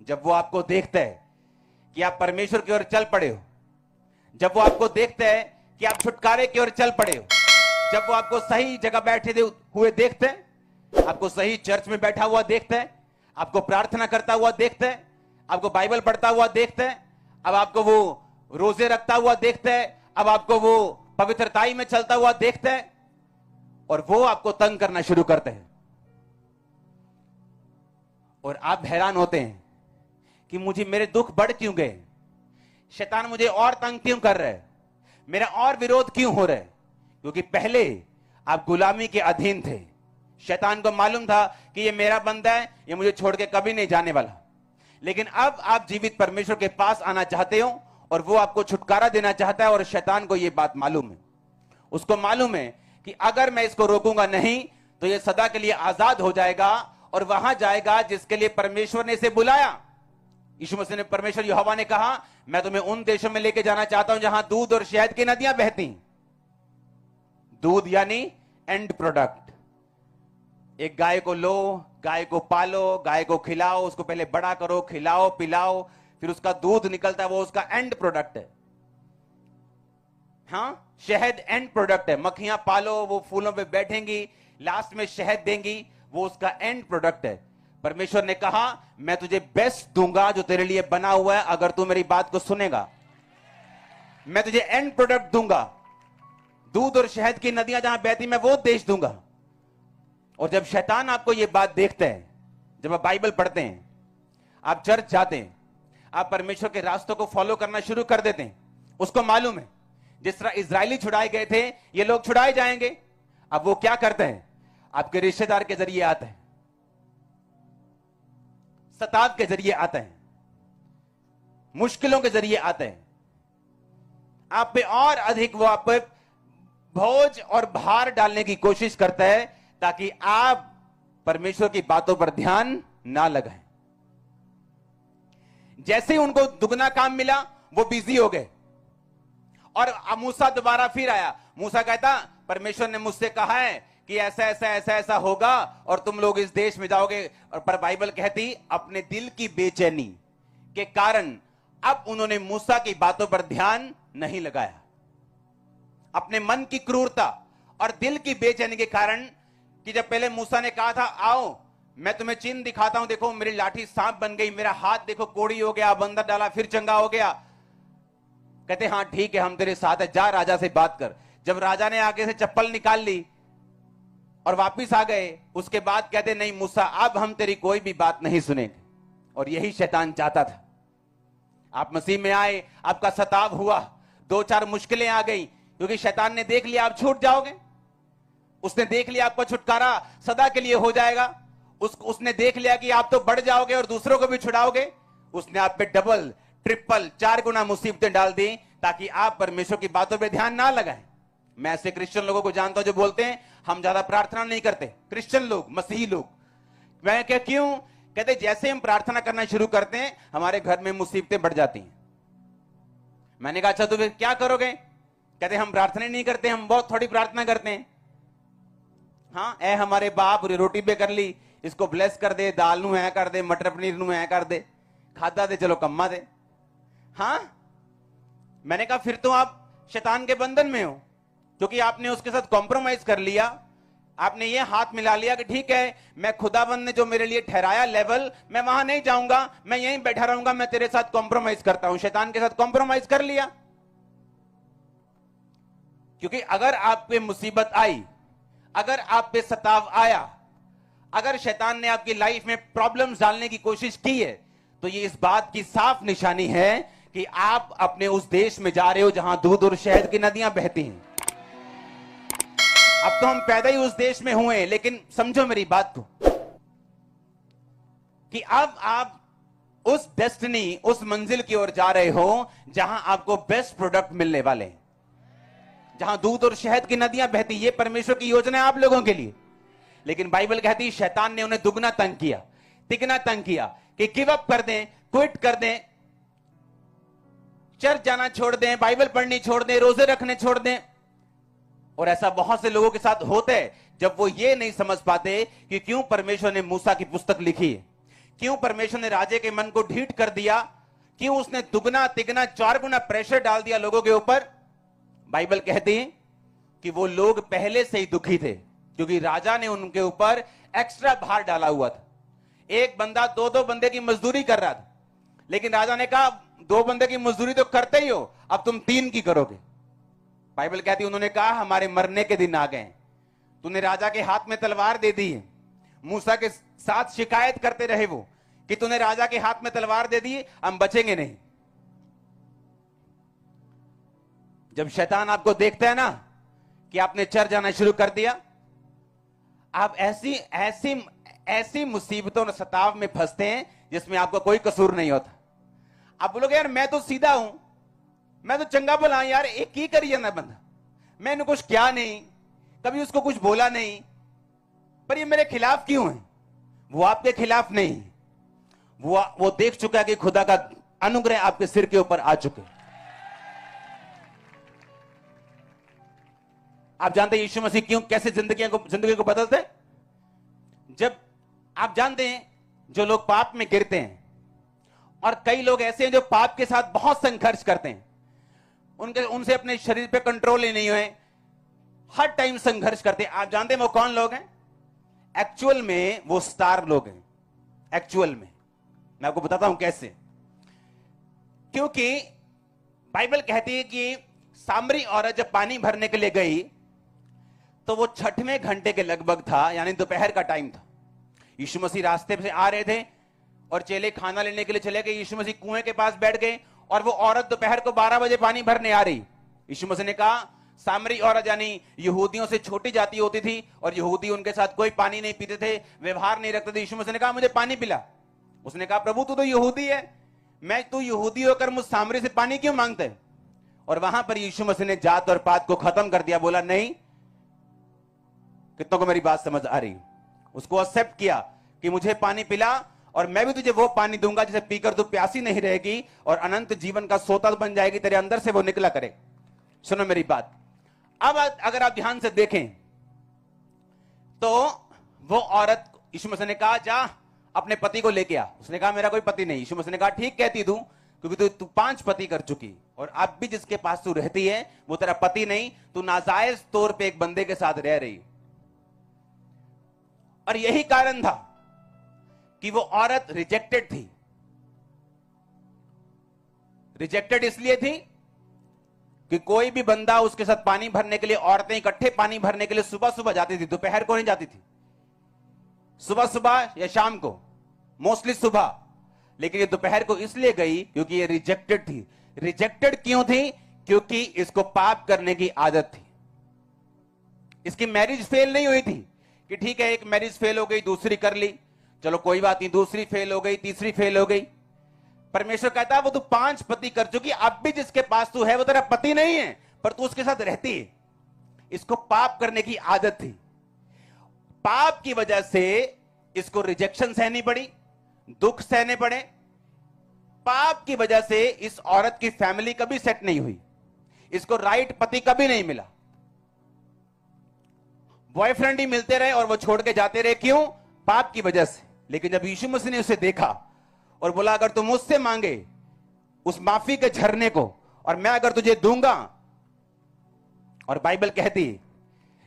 जब वो आपको देखता है कि आप परमेश्वर की ओर चल पड़े हो, जब वो आपको देखता है कि आप छुटकारे की ओर चल पड़े हो, जब वो आपको सही जगह बैठे हुए देखते हैं, आपको सही चर्च में बैठा हुआ देखता है, आपको प्रार्थना करता हुआ देखता है, आपको बाइबल पढ़ता हुआ देखता है, अब आपको वो रोजे रखता हुआ देखता है, अब आपको वो पवित्रताई में चलता हुआ देखता है, और वो आपको तंग करना शुरू करते हैं। और आप हैरान होते हैं कि मुझे मेरे दुख बढ़ क्यों गए, शैतान मुझे और तंग क्यों कर रहा है, मेरा और विरोध क्यों हो रहा है। क्योंकि पहले आप गुलामी के अधीन थे, शैतान को मालूम था कि ये मेरा बंदा है, ये मुझे छोड़ के कभी नहीं जाने वाला। लेकिन अब आप जीवित परमेश्वर के पास आना चाहते हो और वो आपको छुटकारा देना चाहता है, और शैतान को ये बात मालूम है। उसको मालूम है कि अगर मैं इसको रोकूंगा नहीं तो ये सदा के लिए आजाद हो जाएगा और वहां जाएगा जिसके लिए परमेश्वर ने इसे बुलाया। यीशु मसीह ने, परमेश्वर यहोवा ने कहा, मैं तुम्हें उन देशों में लेके जाना चाहता हूं जहां दूध और शहद की नदियां बहती। दूध यानी एंड प्रोडक्ट। एक गाय को लो, गाय को पालो, गाय को खिलाओ, उसको पहले बड़ा करो, खिलाओ पिलाओ, फिर उसका दूध निकलता है, वो उसका एंड प्रोडक्ट है। हाँ, शहद एंड प्रोडक्ट है। मक्खियां पालो, वो फूलों पे बैठेंगी, लास्ट में शहद देंगी, वो उसका एंड प्रोडक्ट है। परमेश्वर ने कहा, मैं तुझे बेस्ट दूंगा जो तेरे लिए बना हुआ है, अगर तू मेरी बात को सुनेगा। मैं तुझे एंड प्रोडक्ट दूंगा, दूध और शहद की नदियां जहां बहती, मैं वो देश दूंगा। और जब शैतान आपको ये बात देखते हैं, जब आप बाइबल पढ़ते हैं, आप चर्च जाते हैं, आप परमेश्वर के रास्तों को फॉलो करना शुरू कर देते हैं, उसको मालूम है जिस तरह इजरायली छुड़ाए गए थे, ये लोग छुड़ाए जाएंगे। अब वो क्या करते हैं, आपके रिश्तेदार के जरिए आते हैं, सताव के जरिए आते हैं, मुश्किलों के जरिए आते हैं, आप पे और अधिक वो आप पे बोझ और भार डालने की कोशिश करता है ताकि आप परमेश्वर की बातों पर ध्यान ना लगाएं। जैसे ही उनको दुगना काम मिला, वो बिजी हो गए। और मूसा दोबारा फिर आया। मूसा कहता, परमेश्वर ने मुझसे कहा है कि ऐसा ऐसा ऐसा ऐसा होगा और तुम लोग इस देश में जाओगे। और पर बाइबल कहती, अपने दिल की बेचैनी के कारण अब उन्होंने मूसा की बातों पर ध्यान नहीं लगाया। अपने मन की क्रूरता और दिल की बेचैनी के कारण, कि जब पहले मूसा ने कहा था, आओ मैं तुम्हें चिन्ह दिखाता हूं, देखो मेरी लाठी सांप बन गई, मेरा हाथ देखो कोड़ी हो गया, बंदर डाला फिर चंगा हो गया। कहते हाँ ठीक है, हम तेरे साथ है, जा राजा से बात कर। जब राजा ने आगे से चप्पल निकाल ली और वापिस आ गए, उसके बाद कहते, नहीं मूसा, अब हम तेरी कोई भी बात नहीं सुनेंगे। और यही शैतान चाहता था। आप मसीह में आए, आपका सताव हुआ, 2-4 मुश्किलें आ गई, क्योंकि शैतान ने देख लिया आप छूट जाओगे। उसने देख लिया आपका छुटकारा सदा के लिए हो जाएगा। उसने देख लिया कि आप तो बढ़ जाओगे और दूसरों को भी छुड़ाओगे। उसने आप पे डबल, ट्रिपल, 4 गुना मुसीबतें डाल दी ताकि आप परमेश्वर की बातों पे ध्यान ना लगाएं। मैं ऐसे क्रिश्चियन लोगों को जानता हूं जो बोलते हैं, हम ज्यादा प्रार्थना नहीं करते। क्रिश्चियन लोग, मसीही लोग। मैं क्या, क्यों? कहते जैसे हम प्रार्थना करना शुरू करते हैं, हमारे घर में मुसीबतें बढ़ जाती हैं। मैंने कहा, अच्छा तो फिर क्या करोगे? कहते हम प्रार्थना नहीं करते, हम बहुत थोड़ी प्रार्थना करते हैं। हाँ, ए हमारे बाप, रोटी पे कर ली, इसको ब्लेस कर दे, दाल नू है कर दे, मटर पनीर नू है कर दे, खादा दे, चलो कम्मा दे। हाँ, मैंने कहा फिर तो आप शैतान के बंधन में हो, क्योंकि आपने उसके साथ कॉम्प्रोमाइज कर लिया। आपने ये हाथ मिला लिया कि ठीक है, मैं खुदाबंद ने जो मेरे लिए ठहराया लेवल, मैं वहां नहीं जाऊंगा, मैं यहीं बैठा रहूंगा, मैं तेरे साथ कॉम्प्रोमाइज करता हूं। शैतान के साथ कॉम्प्रोमाइज कर लिया। क्योंकि अगर आप पे मुसीबत आई, अगर आप पे सताव आया, अगर शैतान ने आपकी लाइफ में प्रॉब्लम्स डालने की कोशिश की है, तो ये इस बात की साफ निशानी है कि आप अपने उस देश में जा रहे हो जहां दूध और शहद की नदियां बहती हैं। अब तो हम पैदा ही उस देश में हुए, लेकिन समझो मेरी बात को, कि अब आप उस डेस्टिनी, उस मंजिल की ओर जा रहे हो जहां आपको बेस्ट प्रोडक्ट मिलने वाले हैं, जहां दूध और शहद की नदियां बहती। ये परमेश्वर की योजना है आप लोगों के लिए। लेकिन बाइबल कहती है शैतान ने उन्हें दुगना तंग किया, तिगना तंग किया कि गिव अप कर दें, क्विट कर दें, चर्च जाना छोड़ दें, बाइबल पढ़नी छोड़ दें, रोजे रखने छोड़ दें। और ऐसा बहुत से लोगों के साथ होता है, जब वो ये नहीं समझ पाते कि क्यों परमेश्वर ने मूसा की पुस्तक लिखी है, क्यों परमेश्वर ने राजे के मन को ढीठ कर दिया? क्यों उसने दुगना तिगना 4 गुना प्रेशर डाल दिया लोगों के ऊपर? बाइबल कहती है कि वो लोग पहले से ही दुखी थे, क्योंकि राजा ने उनके ऊपर एक्स्ट्रा भार डाला हुआ था। एक बंदा 2-2 बंदे की मजदूरी कर रहा था, लेकिन राजा ने कहा 2 बंदे की मजदूरी तो करते ही हो, अब तुम 3 की करोगे। बाइबल कहती है उन्होंने कहा हमारे मरने के दिन आ गए, तूने राजा के हाथ में तलवार दे दी है। मूसा के साथ शिकायत करते रहे वो कि तूने राजा के हाथ में तलवार दे दी, हम बचेंगे नहीं। जब शैतान आपको देखता है ना कि आपने चर जाना शुरू कर दिया, आप ऐसी ऐसी ऐसी मुसीबतों और सताव में फंसते हैं जिसमें आपका कोई कसूर नहीं होता। आप बोलोगे यार मैं तो सीधा हूं, मैं तो चंगा भला हूं यार, एक ही करिए ना बंदा, मैंने कुछ किया नहीं, कभी उसको कुछ बोला नहीं, पर ये मेरे खिलाफ क्यों है? वो आपके खिलाफ नहीं, वो देख चुका है कि खुदा का अनुग्रह आपके सिर के ऊपर आ चुके। आप जानते हैं यीशु मसीह क्यों कैसे जिंदगी को बदलते? जब आप जानते हैं जो लोग पाप में गिरते हैं, और कई लोग ऐसे हैं जो पाप के साथ बहुत संघर्ष करते हैं, उनसे अपने शरीर पे कंट्रोल ही नहीं हुए, हर टाइम संघर्ष करते हैं। आप जानते हैं वो कौन लोग हैं? एक्चुअल में वो स्टार लोग हैं। एक्चुअल में मैं आपको बताता हूं कैसे। क्योंकि बाइबल कहती है कि सामरी औरत जब पानी भरने के लिए गई तो वो 6वें घंटे के लगभग था, यानी दोपहर का टाइम था। यीशु मसीह रास्ते से आ रहे थे और चेले खाना लेने के लिए चले गए। यीशु मसीह कुएं के पास बैठ गए और वो औरत दोपहर को 12 बजे पानी भरने आ रही। यीशु मसीह ने कहा, सामरी औरत यानी यहूदियों से छोटी जाति होती थी और यहूदी उनके साथ कोई पानी नहीं पीते थे, व्यवहार नहीं रखते थे। यीशु मसीह ने कहा मुझे पानी पिला। उसने कहा प्रभु तू तो यहूदी है, तू यहूदी होकर मुझ सामरी से पानी क्यों मांगते है? और वहां पर यीशु मसीह ने जात और पात को खत्म कर दिया। बोला नहीं, कितनों को मेरी बात समझ आ रही? उसको एक्सेप्ट किया कि मुझे पानी पिला और मैं भी तुझे वो पानी दूंगा जिसे पीकर तू प्यासी नहीं रहेगी और अनंत जीवन का सोता बन जाएगी, तेरे अंदर से वो निकला करे। सुनो मेरी बात। अब अगर आप ध्यान से देखें तो वो औरत, यीशु मसीह ने कहा जा अपने पति को लेके आ। उसने कहा मेरा कोई पति नहीं। यीशु मसीह ने कहा ठीक कहती तू, क्योंकि तू 5 पति कर चुकी और अब भी जिसके पास तू रहती है वो तेरा पति नहीं, तू नाजायज तौर पे एक बंदे के साथ रह रही। और यही कारण था कि वो औरत रिजेक्टेड थी। रिजेक्टेड इसलिए थी कि कोई भी बंदा उसके साथ पानी भरने के लिए, औरतें इकट्ठे पानी भरने के लिए सुबह सुबह जाती थी, दोपहर को नहीं जाती थी, सुबह सुबह या शाम को, मोस्टली सुबह। लेकिन ये दोपहर को इसलिए गई क्योंकि ये रिजेक्टेड थी। रिजेक्टेड क्यों थी? क्योंकि इसको पाप करने की आदत थी। इसकी मैरिज फेल नहीं हुई थी कि ठीक है एक मैरिज फेल हो गई, दूसरी कर ली, चलो कोई बात नहीं, दूसरी फेल हो गई, तीसरी फेल हो गई। परमेश्वर कहता है वो तू 5 पति कर चुकी, अब भी जिसके पास तू है वो तेरा पति नहीं है, पर तू उसके साथ रहती है। इसको पाप करने की आदत थी। पाप की वजह से इसको रिजेक्शन सहनी पड़ी, दुख सहने पड़े। पाप की वजह से इस औरत की फैमिली कभी सेट नहीं हुई, इसको राइट पति कभी नहीं मिला। बॉयफ्रेंड ही मिलते रहे और वो छोड़ के जाते रहे। क्यों? पाप की वजह से। लेकिन जब यीशु मसीह ने उसे देखा और बोला अगर तुम मुझसे मांगे उस माफी के झरने को और मैं अगर तुझे दूंगा, और बाइबल कहती है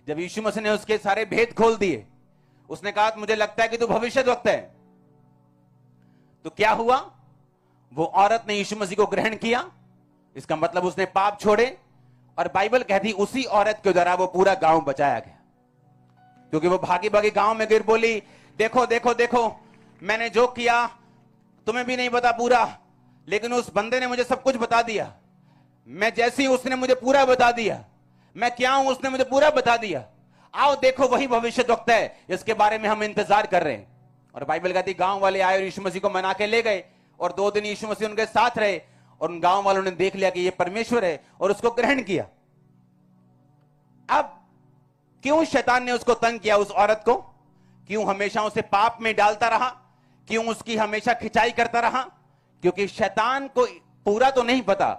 जब यीशु मसीह ने उसके सारे भेद खोल दिए, उसने कहा मुझे लगता है कि तू भविष्यद्वक्ता है। तो क्या हुआ? वो औरत ने यीशु मसीह को ग्रहण किया, इसका मतलब उसने पाप छोड़े। और बाइबल कहती उसी औरत के द्वारा वो पूरा गांव बचाया गया, क्योंकि वो भागी भागी गांव में गिर बोली देखो देखो देखो मैंने जो किया तुम्हें भी नहीं पता पूरा, लेकिन उस बंदे ने मुझे सब कुछ बता दिया। मैं जैसी उसने मुझे पूरा बता दिया, मैं क्या हूं उसने मुझे पूरा बता दिया। आओ देखो वही भविष्यद्वक्ता है जिसके बारे में हम इंतजार कर रहे हैं। और बाइबल कहती गांव वाले आए और यीशु मसीह को मना के ले गए और 2 दिन यीशु मसीह उनके साथ रहे और उन गांव वालों ने देख लिया कि ये परमेश्वर है और उसको ग्रहण किया। अब क्यों शैतान ने उसको तंग किया, उस औरत को? क्यों हमेशा उसे पाप में डालता रहा? क्यों उसकी हमेशा खिंचाई करता रहा? क्योंकि शैतान को पूरा तो नहीं पता,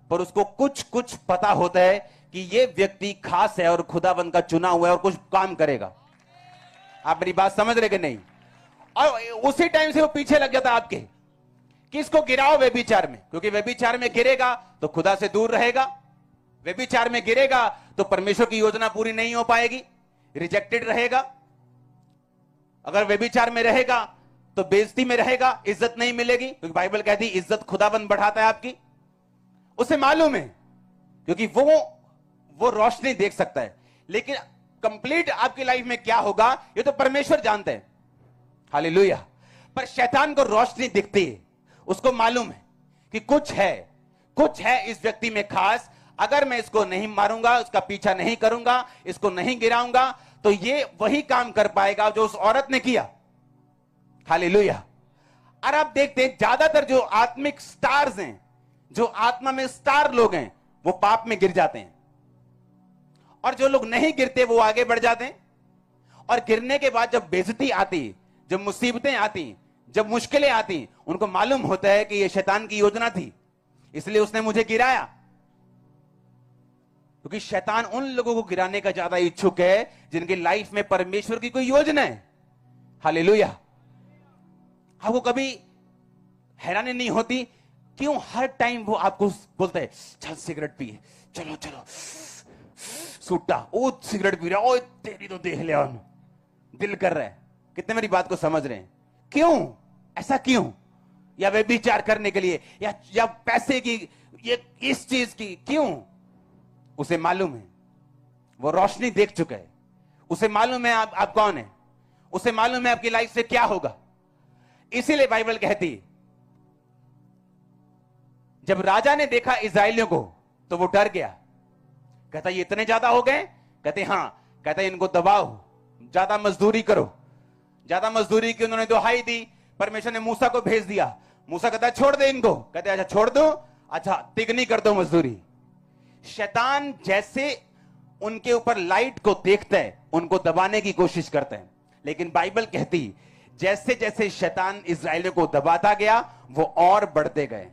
पर उसको कुछ कुछ पता होता है कि ये व्यक्ति खास है और खुदाबंद का चुना हुआ है और कुछ काम करेगा। आप मेरी बात समझ रहे कि नहीं? और उसी टाइम से वो पीछे लग जाता आपके, किसको गिराओ व्यभिचार में, क्योंकि व्यभिचार में गिरेगा तो खुदा से दूर रहेगा, व्यभिचार में गिरेगा तो परमेश्वर की योजना पूरी नहीं हो पाएगी, रिजेक्टेड रहेगा। अगर व्यभिचार में रहेगा तो बेइज्जती में रहेगा, इज्जत नहीं मिलेगी, क्योंकि बाइबल कहती है इज्जत खुदाबंद बढ़ाता है आपकी। उसे मालूम है, क्योंकि वो रोशनी देख सकता है, लेकिन कंप्लीट आपकी लाइफ में क्या होगा ये तो परमेश्वर जानते हैं। हालेलुया। पर शैतान को रोशनी दिखती है, उसको मालूम है कि कुछ है इस व्यक्ति में खास, अगर मैं इसको नहीं मारूंगा, उसका पीछा नहीं करूंगा, इसको नहीं गिराऊंगा, तो ये वही काम कर पाएगा जो उस औरत ने किया। हालेलुया। और आप देखते हैं ज्यादातर जो आत्मिक स्टार्स हैं, जो आत्मा में स्टार लोग हैं, वो पाप में गिर जाते हैं, और जो लोग नहीं गिरते वो आगे बढ़ जाते हैं। और गिरने के बाद जब बेइज्जती आती, जब मुसीबतें आती, जब मुश्किलें आती, उनको मालूम होता है कि ये शैतान की योजना थी, इसलिए उसने मुझे गिराया। क्योंकि शैतान उन लोगों को गिराने का ज्यादा इच्छुक है जिनकी लाइफ में परमेश्वर की कोई योजना है। हालेलुया। आपको कभी हैरानी नहीं होती क्यों हर टाइम वो आपको बोलता है चल सिगरेट पिए, चलो चलो, सूटा ओ सिगरेट पी रहा, ओ तेरी तो देख ले, दिल कर रहा है। कितने मेरी बात को समझ रहे हैं? क्यों ऐसा क्यों? या वे विचार करने के लिए, या पैसे की, ये इस चीज की, क्यों? उसे मालूम है, वो रोशनी देख चुका है, उसे मालूम है आप कौन है, उसे मालूम है आपकी लाइफ से क्या होगा। इसीलिए बाइबल कहती जब राजा ने देखा इस्राएलियों को तो वो डर गया, कहता ये इतने ज्यादा हो गए? कहते हां। कहता इनको दबाओ, ज्यादा मजदूरी करो। ज्यादा मजदूरी की उन्होंने दुहाई दी, परमेश्वर ने मूसा को भेज दिया। मूसा कहता छोड़ दे इनको, कहते अच्छा छोड़ दो, अच्छा तिगनी कर दो मजदूरी। शैतान जैसे उनके ऊपर लाइट को देखता है, उनको दबाने की कोशिश करता है, लेकिन बाइबल कहती जैसे जैसे शैतान इस्राएलियों को दबाता गया वो और बढ़ते गए।